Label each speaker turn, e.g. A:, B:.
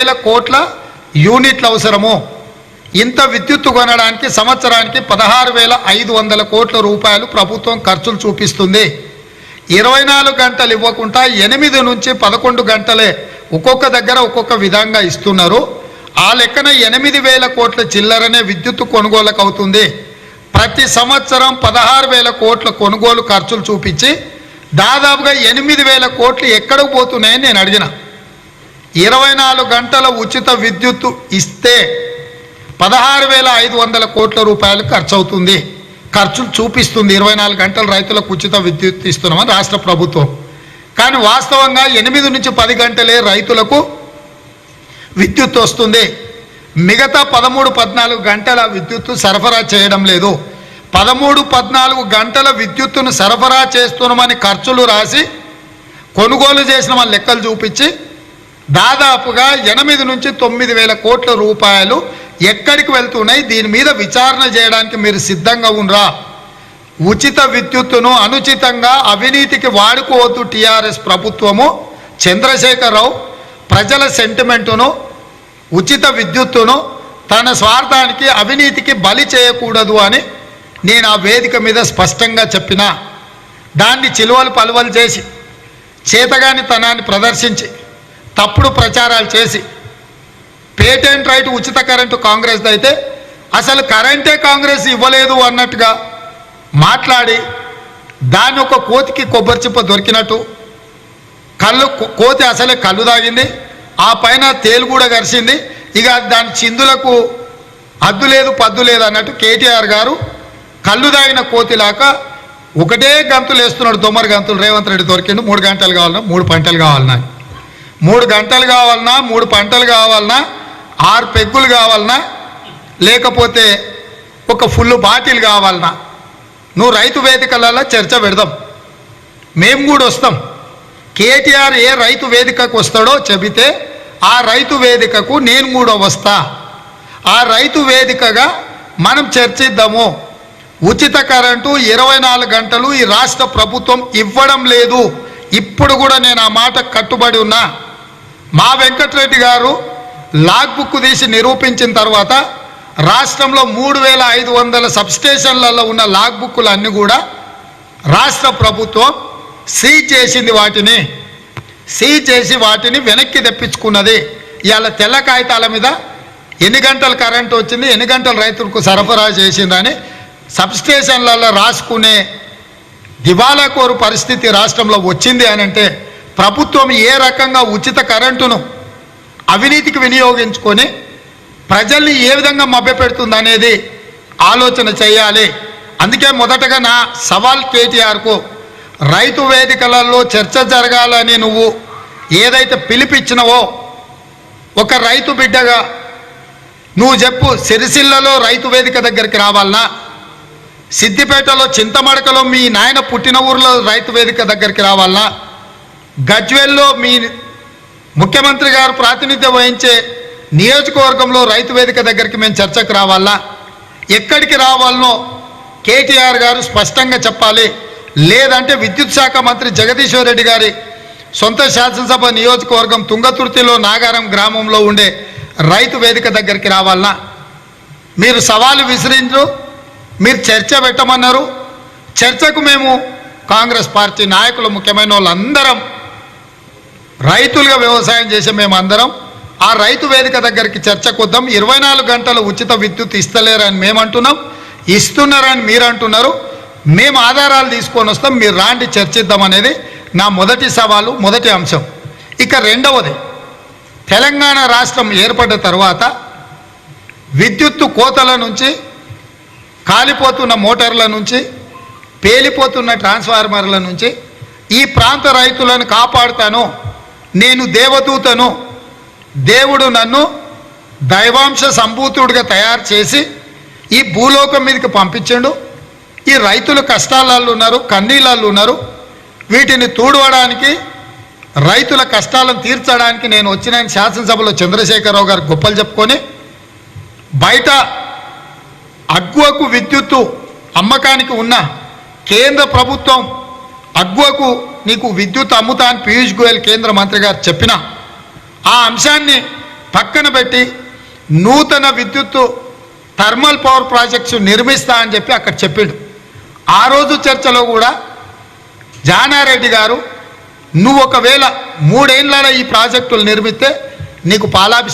A: వేల కోట్ల యూనిట్ల అవసరము. ఇంత విద్యుత్తు కొనడానికి సంవత్సరానికి 16,500 కోట్ల రూపాయలు ప్రభుత్వం ఖర్చులు చూపిస్తుంది. 24 గంటలు ఇవ్వకుండా 8 నుంచి 11 గంటలే ఒక్కొక్క దగ్గర ఒక్కొక్క విధంగా ఇస్తున్నారు. ఆ లెక్కన 8,000 కోట్ల చిల్లరనే విద్యుత్తు కొనుగోలుకు అవుతుంది. ప్రతి సంవత్సరం 16,000 కోట్ల కొనుగోలు ఖర్చులు చూపించి దాదాపుగా 8,000 కోట్లు ఎక్కడికి పోతున్నాయని నేను అడిగిన. 24 గంటల ఉచిత విద్యుత్తు ఇస్తే 16,500 కోట్ల రూపాయలు ఖర్చు అవుతుంది, ఖర్చులు చూపిస్తుంది. 24 గంటలు రైతులకు ఉచిత విద్యుత్ ఇస్తున్నామని రాష్ట్ర ప్రభుత్వం. కానీ వాస్తవంగా 8 నుంచి 10 గంటలే రైతులకు విద్యుత్ వస్తుంది. మిగతా 13-14 గంటల విద్యుత్తు సరఫరా చేయడం లేదు. 13-14 గంటల విద్యుత్తును సరఫరా చేస్తున్నామని ఖర్చులు రాసి కొనుగోలు చేసిన మన లెక్కలు చూపించి దాదాపుగా 8 నుంచి 9,000 కోట్ల రూపాయలు ఎక్కడికి వెళ్తున్నాయి? దీని మీద విచారణ చేయడానికి మీరు సిద్ధంగా ఉండరా? ఉచిత విద్యుత్తును అనుచితంగా అవినీతికి వాడుకోవద్దు. టీఆర్ఎస్ ప్రభుత్వము, చంద్రశేఖరరావు ప్రజల సెంటిమెంటును, ఉచిత విద్యుత్తును తన స్వార్థానికి అవినీతికి బలి చేయకూడదు అని నేను ఆ వేదిక మీద స్పష్టంగా చెప్పినా. దాన్ని చిలువలు పలువలు చేసి చేతగాని తనాన్ని ప్రదర్శించి తప్పుడు ప్రచారాలు చేసి పేటెంట్ రైట్ ఉచిత కరెంటు కాంగ్రెస్ అయితే అసలు కరెంటే కాంగ్రెస్ ఇవ్వలేదు అన్నట్టుగా మాట్లాడి దాన్ని ఒక కోతికి కొబ్బరి చిప్ప దొరికినట్టు కోతి అసలే కళ్ళు తాగింది, ఆ పైన తేలు కూడా గరిచింది, ఇక దాని చిందులకు అద్దు లేదు పద్దు లేదు అన్నట్టు కేటీఆర్ గారు కళ్ళు తాగిన కోతిలాక ఒకటే గంతులు వేస్తున్నాడు. దొమ్మరి గంతులు. రేవంత్ రెడ్డి దొరికిండు. 3 గంటలు కావాలన్నా 3 పంటలు కావాలన్నా, 3 గంటలు కావాలన్నా 3 పంటలు కావాలన్నా 6 పెగ్గులు కావాలన్నా లేకపోతే ఒక ఫుల్ బాటిల్ కావాలన్నా నువ్వు రైతు వేదికలలో చర్చ పెడదాం, మేము కూడా వస్తాం. కేటీఆర్ ఏ రైతు వేదికకు వస్తాడో చెబితే ఆ రైతు వేదికకు నేను కూడా వస్తా. ఆ రైతు వేదికగా మనం చర్చిద్దాము. ఉచిత కరెంటు 24 గంటలు ఈ రాష్ట్ర ప్రభుత్వం ఇవ్వడం లేదు. ఇప్పుడు కూడా నేను ఆ మాట కట్టుబడి ఉన్నా. మా వెంకటరెడ్డి గారు లాగ్ బుక్ తీసి నిరూపించిన తర్వాత రాష్ట్రంలో 3,500 సబ్స్టేషన్లలో ఉన్న లాగ్ బుక్కులు అన్నీ కూడా రాష్ట్ర ప్రభుత్వం సీజ్ చేసింది. వాటిని సీజ్ చేసి వాటిని వెనక్కి తెప్పించుకున్నది. ఇవాళ తెల్ల కాగితాల మీద ఎన్ని గంటలు కరెంటు వచ్చింది, ఎన్ని గంటలు రైతులకు సరఫరా చేసిందని సబ్స్టేషన్లలో రాసుకునే దివాలాకోరు పరిస్థితి రాష్ట్రంలో వచ్చింది అని అంటే ప్రభుత్వం ఏ రకంగా ఉచిత కరెంటును అవినీతికి వినియోగించుకొని ప్రజల్ని ఏ విధంగా మభ్యపెడుతుంది అనేది ఆలోచన చేయాలి. అందుకే మొదటగా నా సవాల్ కేటీఆర్కు, రైతు వేదికలలో చర్చ జరగాలని నువ్వు ఏదైతే పిలిపించినవో ఒక రైతు బిడ్డగా నువ్వు చెప్పు. సిరిసిల్లలో రైతు వేదిక దగ్గరికి రావాలన్నా, సిద్దిపేటలో చింతమడకలో మీ నాయన పుట్టిన ఊరిలో రైతు వేదిక దగ్గరికి రావాలన్నా, గజ్వేల్లో మీ ముఖ్యమంత్రి గారు ప్రాతినిధ్యం వహించే నియోజకవర్గంలో రైతు వేదిక దగ్గరికి మేము చర్చకు రావాలా, ఎక్కడికి రావాలనో కేటీఆర్ గారు స్పష్టంగా చెప్పాలి. లేదంటే విద్యుత్ శాఖ మంత్రి జగదీశ్వర్ రెడ్డి గారి సొంత శాసనసభ నియోజకవర్గం తుంగతుర్తిలో నాగారం గ్రామంలో ఉండే రైతు వేదిక దగ్గరికి రావాలన్నా. మీరు సవాలు విసిరించు, మీరు చర్చ పెట్టమన్నారు. చర్చకు మేము కాంగ్రెస్ పార్టీ నాయకులు ముఖ్యమైన వాళ్ళందరం రైతులుగా వ్యవసాయం చేసే మేమందరం ఆ రైతు వేదిక దగ్గరికి చర్చకు వద్దాం. 24 గంటలు ఉచిత విద్యుత్ ఇస్తలేరని మేము అంటున్నాం, ఇస్తున్నారని మీరు అంటున్నారు. మేము ఆధారాలు తీసుకొని వస్తాం, మీరు రాండి చర్చిద్దాం అనేది నా మొదటి సవాలు, మొదటి అంశం. ఇక రెండవది, తెలంగాణ రాష్ట్రం ఏర్పడ్డ తర్వాత విద్యుత్తు కోతల నుంచి, కాలిపోతున్న మోటార్ల నుంచి, పేలిపోతున్న ట్రాన్స్ఫార్మర్ల నుంచి ఈ ప్రాంత రైతులను కాపాడుతాను, నేను దేవదూతను, దేవుడు నన్ను దైవాంశ సంభూతుడిగా తయారు చేసి ఈ భూలోకం మీదకి పంపించాడు. ఈ రైతులు కష్టాలలో ఉన్నారు, కన్నీళ్ళల్లో ఉన్నారు. వీటిని తూడవడానికి, రైతుల కష్టాలను తీర్చడానికి నేను వచ్చిన శాసనసభలో చంద్రశేఖరరావు గారు గొప్పలు చెప్పుకొని బయట అగ్వకు విద్యుత్తు అమ్మకానికి ఉన్న కేంద్ర ప్రభుత్వం అగ్వకు నీకు విద్యుత్ అమ్ముతా అని పీయూష్ గోయల్ కేంద్ర మంత్రి గారు చెప్పిన ఆ అంశాన్ని పక్కన పెట్టి నూతన విద్యుత్తు థర్మల్ పవర్ ప్రాజెక్ట్స్ నిర్మిస్తా అని చెప్పి అక్కడ చెప్పిండు. ఆ రోజు చర్చలో కూడా జానారెడ్డి గారు నువ్వు ఒకవేళ 3 ఏళ్ళ ఈ ప్రాజెక్టులు నిర్మిస్తే నీకు పాలాభిషేకం